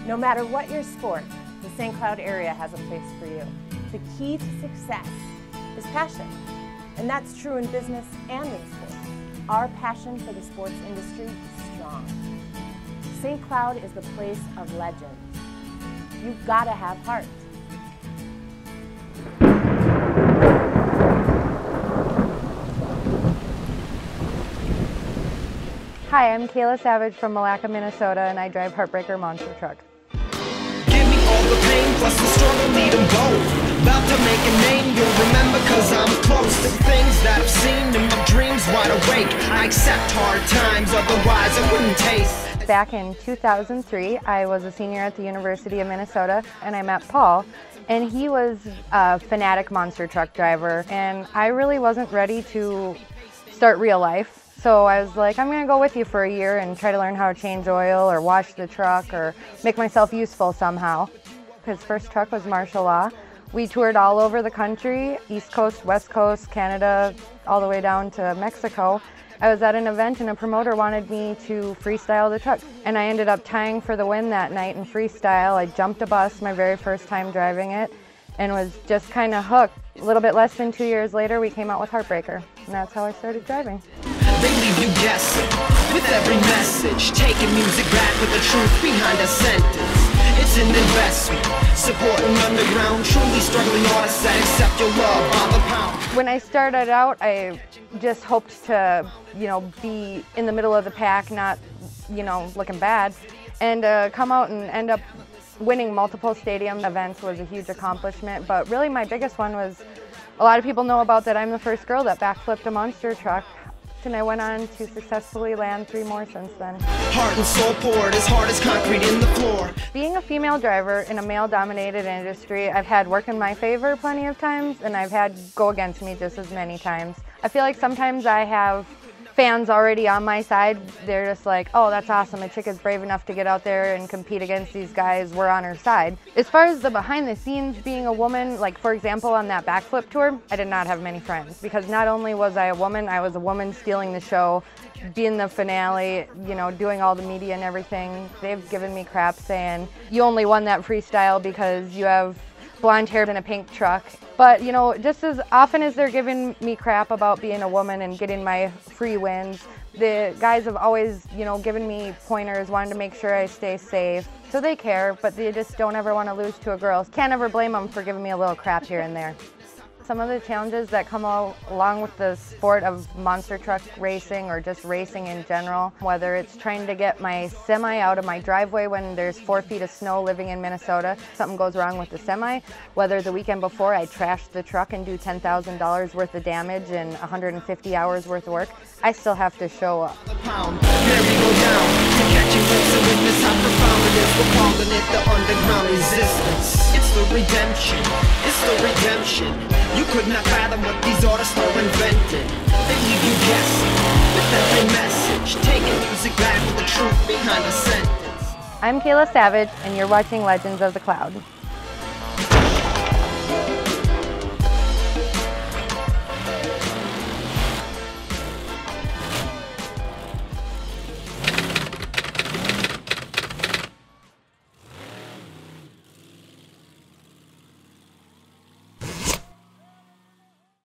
No matter what your sport, the St. Cloud area has a place for you. The key to success is passion, and that's true in business and in sports. Our passion for the sports industry is strong. St. Cloud is the place of legends. You've got to have heart. Hi, I'm Kaila Savage from Malacca, Minnesota, and I drive Heartbreaker Monster Truck. Give me all the pain, plus the struggle, need them both. About to make a name, you'll remember, cause I'm close to things that I've seen in my dreams, wide awake. I accept hard times, otherwise I wouldn't taste. Back in 2003, I was a senior at the University of Minnesota, and I met Paul, and he was a fanatic monster truck driver, and I really wasn't ready to start real life. So I was like, I'm going to go with you for a year and try to learn how to change oil or wash the truck or make myself useful somehow. His first truck was martial law. We toured all over the country, East Coast, West Coast, Canada, all the way down to Mexico. I was at an event and a promoter wanted me to freestyle the truck, and I ended up tying for the win that night in freestyle. I jumped a bus my very first time driving it and was just kind of hooked. A little bit less than 2 years later, we came out with Heartbreaker, and that's how I started driving. They leave you guessing with every message, taking music back with the truth behind a sentence. It's an investment, supporting underground, truly struggling artists that accept your love by the pound. When I started out, I just hoped to, be in the middle of the pack, not, looking bad, and come out and end up winning multiple stadium events was a huge accomplishment. But really my biggest one was, a lot of people know about that I'm the first girl that backflipped a monster truck. And I went on to successfully land 3 more since then. Heart and soul poured as hard as concrete in the floor. Being a female driver in a male-dominated industry, I've had work in my favor plenty of times, and I've had go against me just as many times. I feel like sometimes I have fans already on my side. They're just like, oh, that's awesome, a chick is brave enough to get out there and compete against these guys, we're on her side. As far as the behind the scenes being a woman, like for example on that backflip tour, I did not have many friends, because not only was I was a woman stealing the show, being the finale, doing all the media and everything. They've given me crap saying, you only won that freestyle because you have blonde hair in a pink truck. But just as often as they're giving me crap about being a woman and getting my free wins, the guys have always, given me pointers, wanting to make sure I stay safe. So they care, but they just don't ever want to lose to a girl. Can't ever blame them for giving me a little crap here and there. Some of the challenges that come along with the sport of monster truck racing or just racing in general, whether it's trying to get my semi out of my driveway when there's 4 feet of snow living in Minnesota, something goes wrong with the semi, whether the weekend before I trash the truck and do $10,000 worth of damage and 150 hours worth of work, I still have to show up. It's the redemption, it's the redemption. You could not fathom what these artists are invented. They leave you guessing with every message, taking music back with the truth behind a sentence. I'm Kaila Savage, and you're watching Legends of the Cloud.